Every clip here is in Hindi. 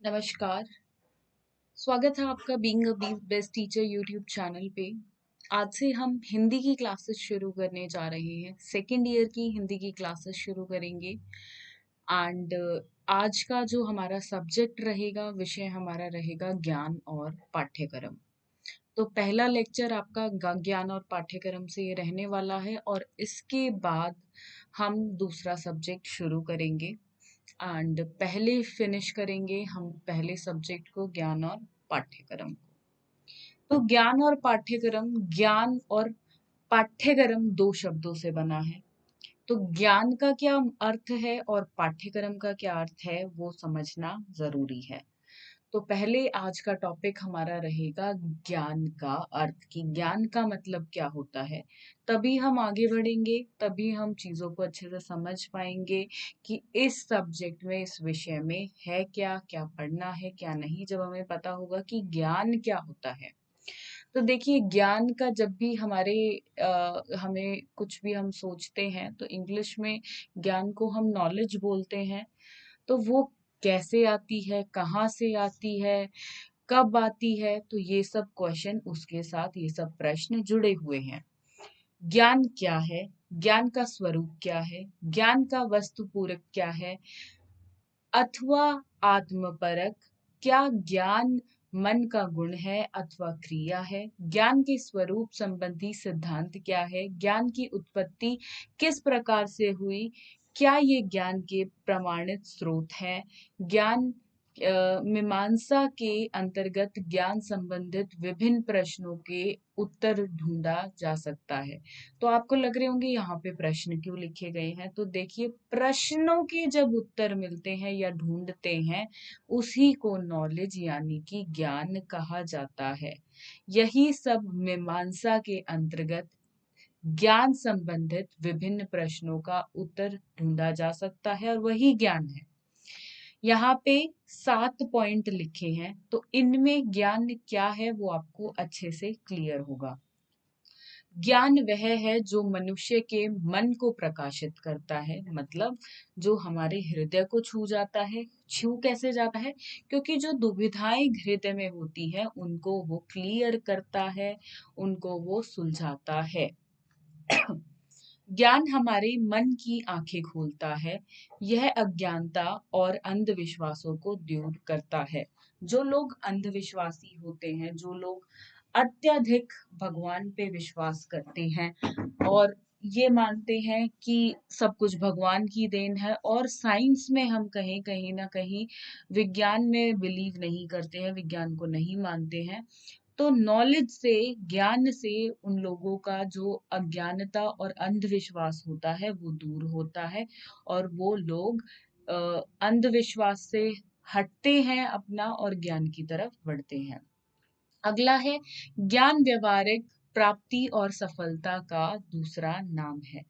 नमस्कार। स्वागत है आपका being a best teacher YouTube channel पे। आज से हम हिंदी की क्लासेस शुरू करने जा रहे हैं। सेकेंड ईयर की हिंदी की क्लासेस शुरू करेंगे एंड आज का जो हमारा सब्जेक्ट रहेगा, विषय हमारा रहेगा ज्ञान और पाठ्यक्रम। तो पहला लेक्चर आपका ज्ञान और पाठ्यक्रम से ये रहने वाला है और इसके बाद हम दूसरा सब्जेक्ट शुरू करेंगे एंड पहले फिनिश करेंगे हम पहले सब्जेक्ट को, ज्ञान और पाठ्यक्रम को। तो ज्ञान और पाठ्यक्रम दो शब्दों से बना है। तो ज्ञान का क्या अर्थ है और पाठ्यक्रम का क्या अर्थ है वो समझना जरूरी है। तो पहले आज का टॉपिक हमारा रहेगा ज्ञान का अर्थ, कि ज्ञान का मतलब क्या होता है। तभी हम आगे बढ़ेंगे, तभी हम चीजों को अच्छे से समझ पाएंगे कि इस सब्जेक्ट में, इस विषय में है क्या, क्या पढ़ना है क्या नहीं। जब हमें पता होगा कि ज्ञान क्या होता है, तो देखिए ज्ञान का जब भी हमें कुछ भी हम सोचते हैं तो इंग्लिश में ज्ञान को हम नॉलेज बोलते हैं। तो वो कैसे आती है, कहाँ से आती है, कब आती है, तो ये सब क्वेश्चन उसके साथ, ये सब प्रश्न जुड़े हुए हैं। ज्ञान क्या है, ज्ञान का स्वरूप क्या है, ज्ञान का वस्तुपूरक क्या है अथवा आत्मपरक, क्या ज्ञान मन का गुण है अथवा क्रिया है, ज्ञान के स्वरूप संबंधी सिद्धांत क्या है, ज्ञान की उत्पत्ति किस प्रकार से हुई, क्या ये ज्ञान के प्रमाणित स्रोत है, ज्ञान मीमांसा के अंतर्गत ज्ञान संबंधित विभिन्न प्रश्नों के उत्तर ढूंढा जा सकता है। तो आपको लग रहे होंगे यहाँ पे प्रश्न क्यों लिखे गए हैं। तो देखिए, प्रश्नों के जब उत्तर मिलते हैं या ढूंढते हैं, उसी को नॉलेज यानी कि ज्ञान कहा जाता है। यही सब मीमांसा के अंतर्गत ज्ञान संबंधित विभिन्न प्रश्नों का उत्तर ढूंढा जा सकता है और वही ज्ञान है। यहाँ पे 7 पॉइंट लिखे हैं, तो इनमें ज्ञान क्या है वो आपको अच्छे से क्लियर होगा। ज्ञान वह है जो मनुष्य के मन को प्रकाशित करता है, मतलब जो हमारे हृदय को छू जाता है। छू कैसे जाता है? क्योंकि जो दुविधाएं हृदय में होती है उनको वो क्लियर करता है, उनको वो सुलझाता है। ज्ञान हमारे मन की आंखें खोलता है। यह अज्ञानता और अंधविश्वासों को दूर करता है। जो लोग अंधविश्वासी होते हैं, जो लोग अत्यधिक भगवान पे विश्वास करते हैं और ये मानते हैं कि सब कुछ भगवान की देन है, और साइंस में हम कहीं कहीं ना कहीं विज्ञान में बिलीव नहीं करते हैं, विज्ञान को नहीं मानते हैं, तो नॉलेज से, ज्ञान से उन लोगों का जो अज्ञानता और अंधविश्वास होता है वो दूर होता है और वो लोग अंधविश्वास से हटते हैं अपना और ज्ञान की तरफ बढ़ते हैं। अगला है ज्ञान व्यवहारिक प्राप्ति और सफलता का दूसरा नाम है।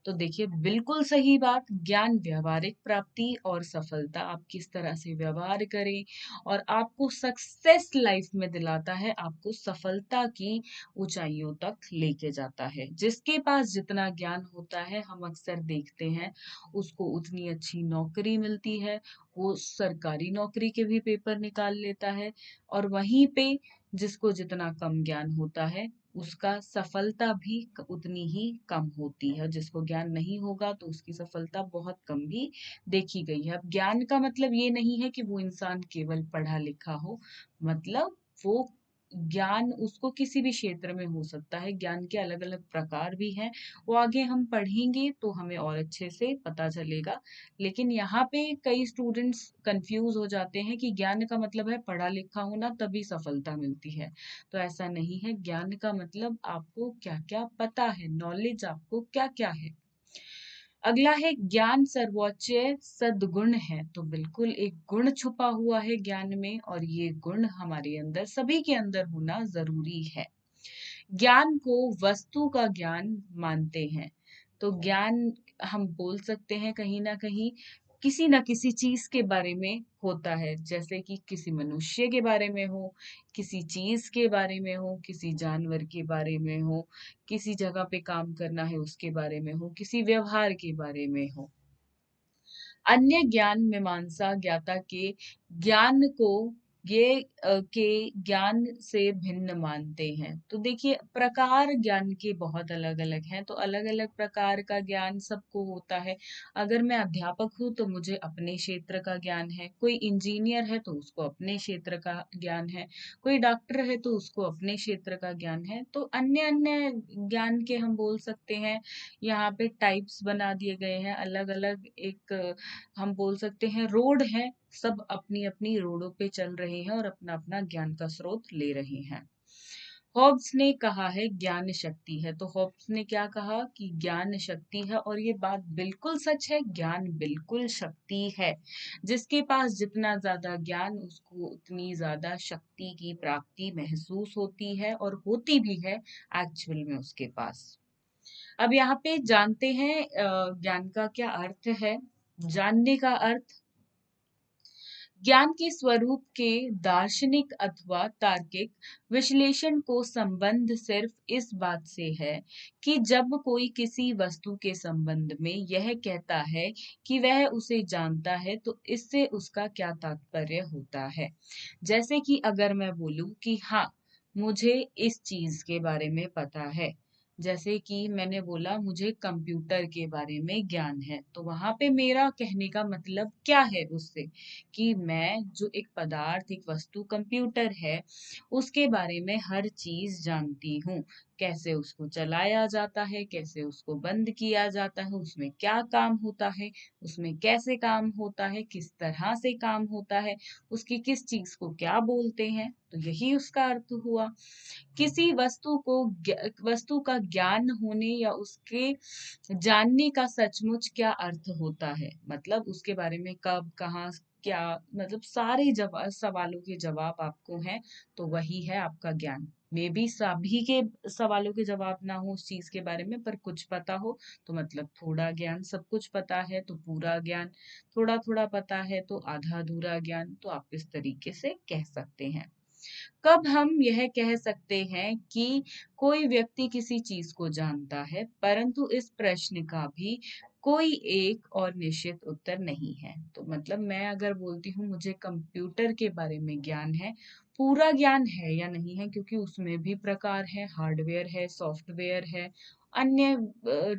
तो देखिए, बिल्कुल सही बात, ज्ञान व्यवहारिक प्राप्ति और सफलता, आप किस तरह से व्यवहार करें और आपको सक्सेस लाइफ में दिलाता है, आपको सफलता की ऊंचाइयों तक लेके जाता है। जिसके पास जितना ज्ञान होता है, हम अक्सर देखते हैं उसको उतनी अच्छी नौकरी मिलती है, वो सरकारी नौकरी के भी पेपर निकाल लेता है, और वहीं पे जिसको जितना कम ज्ञान होता है उसका सफलता भी उतनी ही कम होती है। जिसको ज्ञान नहीं होगा तो उसकी सफलता बहुत कम भी देखी गई है। अब ज्ञान का मतलब ये नहीं है कि वो इंसान केवल पढ़ा लिखा हो, मतलब वो ज्ञान उसको किसी भी क्षेत्र में हो सकता है। ज्ञान के अलग अलग प्रकार भी हैं, वो आगे हम पढ़ेंगे तो हमें और अच्छे से पता चलेगा। लेकिन यहाँ पे कई स्टूडेंट्स कंफ्यूज हो जाते हैं कि ज्ञान का मतलब है पढ़ा लिखा होना तभी सफलता मिलती है। तो ऐसा नहीं है। ज्ञान का मतलब आपको क्या क्या पता है, नॉलेज आपको क्या क्या है। अगला है ज्ञान सर्वोच्च सद्गुण है। तो बिल्कुल एक गुण छुपा हुआ है ज्ञान में, और ये गुण हमारे अंदर, सभी के अंदर होना जरूरी है। ज्ञान को वस्तु का ज्ञान मानते हैं। तो ज्ञान हम बोल सकते हैं कहीं ना कहीं किसी न किसी चीज के बारे में होता है, जैसे कि किसी मनुष्य के बारे में हो, किसी चीज के बारे में हो, किसी जानवर के बारे में हो, किसी जगह पे काम करना है उसके बारे में हो, किसी व्यवहार के बारे में हो। अन्य ज्ञान मीमांसा ज्ञाता के ज्ञान को के ज्ञान से भिन्न मानते हैं। तो देखिए प्रकार ज्ञान के बहुत अलग अलग हैं, तो अलग अलग प्रकार का ज्ञान सबको होता है। अगर मैं अध्यापक हूँ तो मुझे अपने क्षेत्र का ज्ञान है, कोई इंजीनियर है तो उसको अपने क्षेत्र का ज्ञान है, कोई डॉक्टर है तो उसको अपने क्षेत्र का ज्ञान है। तो अन्य अन्य ज्ञान के हम बोल सकते हैं, यहाँ पे टाइप्स बना दिए गए हैं अलग अलग। एक हम बोल सकते हैं रोड है, सब अपनी अपनी रोडों पे चल रहे हैं और अपना अपना ज्ञान का स्रोत ले रहे हैं। हॉब्स ने कहा है ज्ञान शक्ति है, तो हॉब्स ने क्या कहा कि ज्ञान शक्ति है, और ये बात बिल्कुल सच है, ज्ञान बिल्कुल शक्ति है। जिसके पास जितना ज्यादा ज्ञान उसको उतनी ज्यादा शक्ति की प्राप्ति महसूस होती है और होती भी है एक्चुअल में उसके पास। अब यहाँ पे जानते हैं ज्ञान का क्या अर्थ है। जानने का अर्थ, ज्ञान के स्वरूप के दार्शनिक अथवा तार्किक विश्लेषण को संबंध सिर्फ इस बात से है कि जब कोई किसी वस्तु के संबंध में यह कहता है कि वह उसे जानता है तो इससे उसका क्या तात्पर्य होता है। जैसे कि अगर मैं बोलूं कि हाँ, मुझे इस चीज के बारे में पता है, जैसे कि मैंने बोला मुझे कंप्यूटर के बारे में ज्ञान है, तो वहां पे मेरा कहने का मतलब क्या है उससे, कि मैं जो एक पदार्थ, एक वस्तु कंप्यूटर है, उसके बारे में हर चीज जानती हूँ। कैसे उसको चलाया जाता है, कैसे उसको बंद किया जाता है, उसमें क्या काम होता है, उसमें कैसे काम होता है, किस तरह से काम होता है, उसकी किस चीज को क्या बोलते हैं, तो यही उसका अर्थ हुआ। किसी वस्तु का ज्ञान होने या उसके जानने का सचमुच क्या अर्थ होता है, मतलब उसके बारे में कब, कहाँ, क्या, मतलब सारे जवाब, सवालों के जवाब आपको हैं, तो वही है आपका ज्ञान। मे बी सभी के सवालों के जवाब ना हो उस चीज के बारे में, पर कुछ पता हो तो मतलब थोड़ा ज्ञान। सब कुछ पता है तो पूरा ज्ञान, थोड़ा थोड़ा पता है तो आधा अधूरा ज्ञान। तो आप इस तरीके से कह सकते हैं। कब हम यह कह सकते हैं कि कोई व्यक्ति किसी चीज को जानता है, परंतु इस प्रश्न का भी कोई एक और निश्चित उत्तर नहीं है। तो मतलब मैं अगर बोलती हूँ मुझे कंप्यूटर के बारे में ज्ञान है, पूरा ज्ञान है या नहीं है, क्योंकि उसमें भी प्रकार है, हार्डवेयर है, सॉफ्टवेयर है, अन्य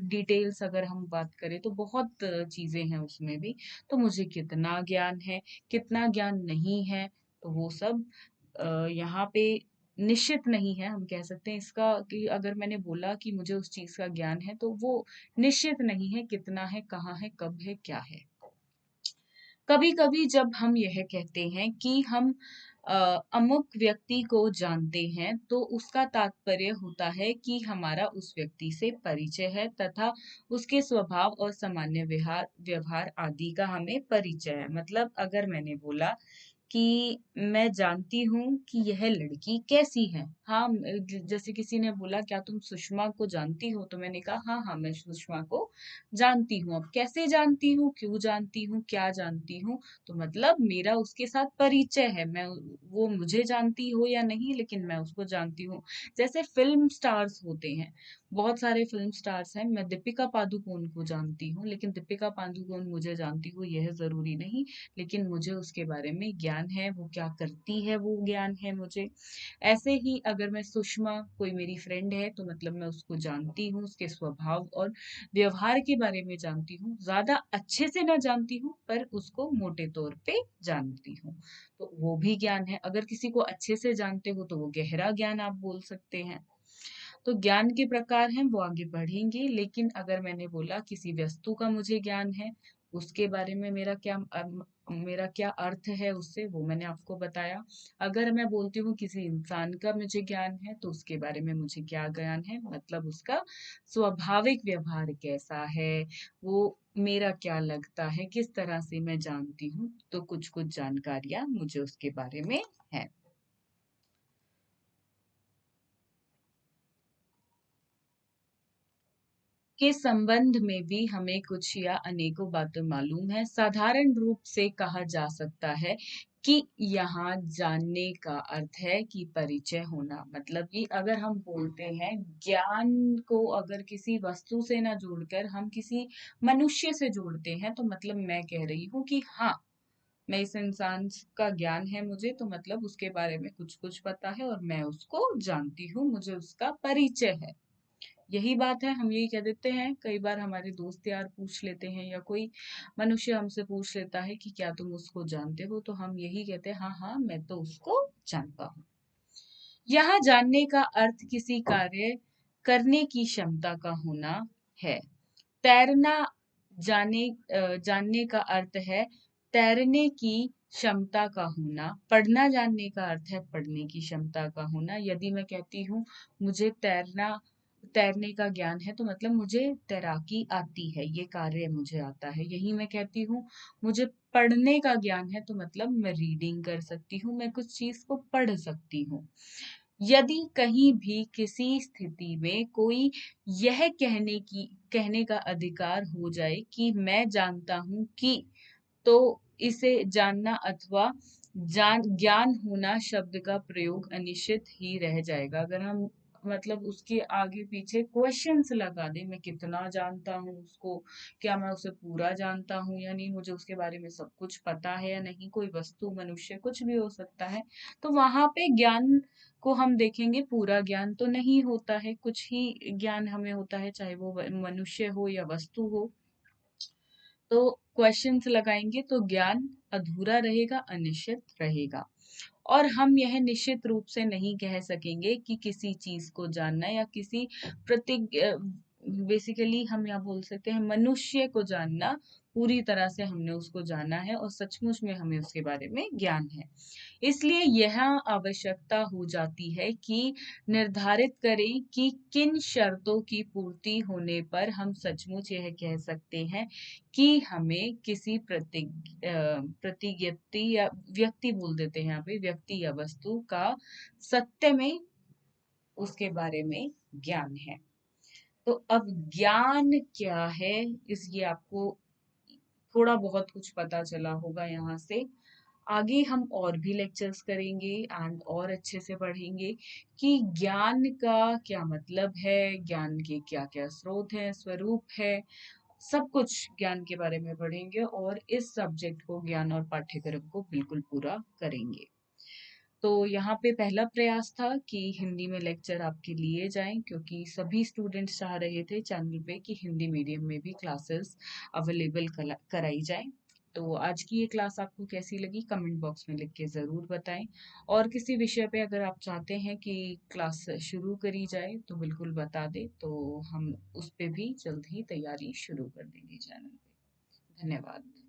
डिटेल्स अगर हम बात करें तो बहुत चीजें हैं उसमें भी। तो मुझे कितना ज्ञान है, कितना ज्ञान नहीं है, तो वो सब यहाँ पे निश्चित नहीं है। हम कह सकते हैं इसका कि अगर मैंने बोला कि मुझे उस चीज का ज्ञान है तो वो निश्चित नहीं है, कितना है, कहाँ है, कब है, क्या है। कभी कभी जब हम यह कहते हैं कि हम अमुक व्यक्ति को जानते हैं, तो उसका तात्पर्य होता है कि हमारा उस व्यक्ति से परिचय है तथा उसके स्वभाव और सामान्य व्यवहार व्यवहार आदि का हमें परिचय है। मतलब अगर मैंने बोला कि मैं जानती हूँ कि यह लड़की कैसी है, हाँ, जैसे किसी ने बोला क्या तुम सुषमा को जानती हो, तो मैंने कहा हाँ हाँ मैं सुषमा को जानती हूँ। अब कैसे जानती हूँ, क्यों जानती हूँ, क्या जानती हूँ, तो मतलब मेरा उसके साथ परिचय है। मैं, वो मुझे जानती हो या नहीं, लेकिन मैं उसको जानती हूँ। जैसे फिल्म स्टार्स होते हैं, बहुत सारे फिल्म स्टार्स हैं, मैं दीपिका पादुकोण को जानती हूँ, लेकिन दीपिका पादुकोण मुझे जानती हो यह जरूरी नहीं, लेकिन मुझे उसके बारे में ज्ञान है, वो क्या करती है वो ज्ञान है मुझे। ऐसे ही अगर मैं सुषमा, कोई मेरी फ्रेंड है, तो मतलब मैं उसको जानती हूँ, उसके स्वभाव और व्यवहार के बारे में जानती हूँ, ज्यादा अच्छे से ना जानती हूँ पर उसको मोटे तौर पे जानती हूँ, तो वो भी ज्ञान है। अगर किसी को अच्छे से जानते हो तो वो गहरा ज्ञान आप बोल सकते हैं। तो ज्ञान के प्रकार हैं वो आगे बढ़ेंगे, लेकिन अगर मैंने बोला किसी वस्तु का मुझे ज्ञान है, उसके बारे में मेरा क्या अर्थ है उससे, वो मैंने आपको बताया। अगर मैं बोलती हूँ किसी इंसान का मुझे ज्ञान है, तो उसके बारे में मुझे क्या ज्ञान है, मतलब उसका स्वाभाविक व्यवहार कैसा है, वो मेरा क्या लगता है, किस तरह से मैं जानती हूँ, तो कुछ कुछ जानकारियां मुझे उसके बारे में है। के संबंध में भी हमें कुछ या अनेकों बातें मालूम है। साधारण रूप से कहा जा सकता है कि यहाँ जानने का अर्थ है कि परिचय होना, मतलब कि अगर हम बोलते हैं ज्ञान को अगर किसी वस्तु से ना जोड़कर हम किसी मनुष्य से जोड़ते हैं, तो मतलब मैं कह रही हूँ कि हाँ, मैं इस इंसान का ज्ञान है मुझे, तो मतलब उसके बारे में कुछ कुछ पता है और मैं उसको जानती हूँ, मुझे उसका परिचय है। यही बात है, हम यही कह देते हैं। कई बार हमारे दोस्त यार पूछ लेते हैं या कोई मनुष्य हमसे पूछ लेता है कि क्या तुम उसको जानते हो, तो हम यही कहते हैं हाँ हाँ मैं तो उसको जानता हूँ। यहाँ जानने का अर्थ किसी कार्य करने की क्षमता का होना है। तैरना जानने का अर्थ है तैरने की क्षमता का होना। पढ़ना जानने का अर्थ है पढ़ने की क्षमता का होना। यदि मैं कहती हूँ मुझे तैरने का ज्ञान है, तो मतलब मुझे तैराकी आती है, ये कार्य मुझे आता है। यही मैं कहती हूँ मुझे पढ़ने का ज्ञान है, तो मतलब मैं रीडिंग कर सकती हूँ, मैं कुछ चीज को पढ़ सकती हूँ। यदि कहीं भी किसी स्थिति में कोई यह कहने का अधिकार हो जाए कि मैं जानता हूं कि, तो इसे जानना अथवा ज्ञान होना शब्द का प्रयोग अनिश्चित ही रह जाएगा। अगर हम मतलब उसके आगे पीछे क्वेश्चंस लगा दें, मैं कितना जानता हूँ उसको, क्या मैं उसे पूरा जानता हूँ या नहीं, मुझे उसके बारे में सब कुछ पता है या नहीं, कोई वस्तु मनुष्य कुछ भी हो सकता है, तो वहां पे ज्ञान को हम देखेंगे, पूरा ज्ञान तो नहीं होता है, कुछ ही ज्ञान हमें होता है, चाहे वो मनुष्य हो या वस्तु हो। तो क्वेश्चंस लगाएंगे तो ज्ञान अधूरा रहेगा, अनिश्चित रहेगा। और हम यह निश्चित रूप से नहीं कह सकेंगे कि किसी चीज को जानना या किसी प्रति बेसिकली हम यहाँ बोल सकते हैं मनुष्य को जानना, पूरी तरह से हमने उसको जाना है और सचमुच में हमें उसके बारे में ज्ञान है। इसलिए यह आवश्यकता हो जाती है कि निर्धारित करें कि किन शर्तों की पूर्ति होने पर हम सचमुच यह कह सकते हैं कि हमें किसी प्रतिज्ञप्ति या व्यक्ति बोल देते हैं यहाँ पे, व्यक्ति या वस्तु का सत्य में उसके बारे में ज्ञान है। तो अब ज्ञान क्या है, इस ये आपको थोड़ा बहुत कुछ पता चला होगा यहाँ से। आगे हम और भी लेक्चर्स करेंगे एंड और अच्छे से पढ़ेंगे कि ज्ञान का क्या मतलब है, ज्ञान के क्या क्या स्रोत हैं, स्वरूप है, सब कुछ ज्ञान के बारे में पढ़ेंगे और इस सब्जेक्ट को, ज्ञान और पाठ्यक्रम को बिल्कुल पूरा करेंगे। तो यहाँ पे पहला प्रयास था कि हिंदी में लेक्चर आपके लिए जाएं, क्योंकि सभी स्टूडेंट्स चाह रहे थे चैनल पे कि हिंदी मीडियम में भी क्लासेस अवेलेबल कराई जाएं। तो आज की ये क्लास आपको कैसी लगी कमेंट बॉक्स में लिख के ज़रूर बताएं। और किसी विषय पे अगर आप चाहते हैं कि क्लास शुरू करी जाए तो बिल्कुल बता दें, तो हम उस पे भी जल्द ही तैयारी शुरू कर देंगे चैनल पे। धन्यवाद।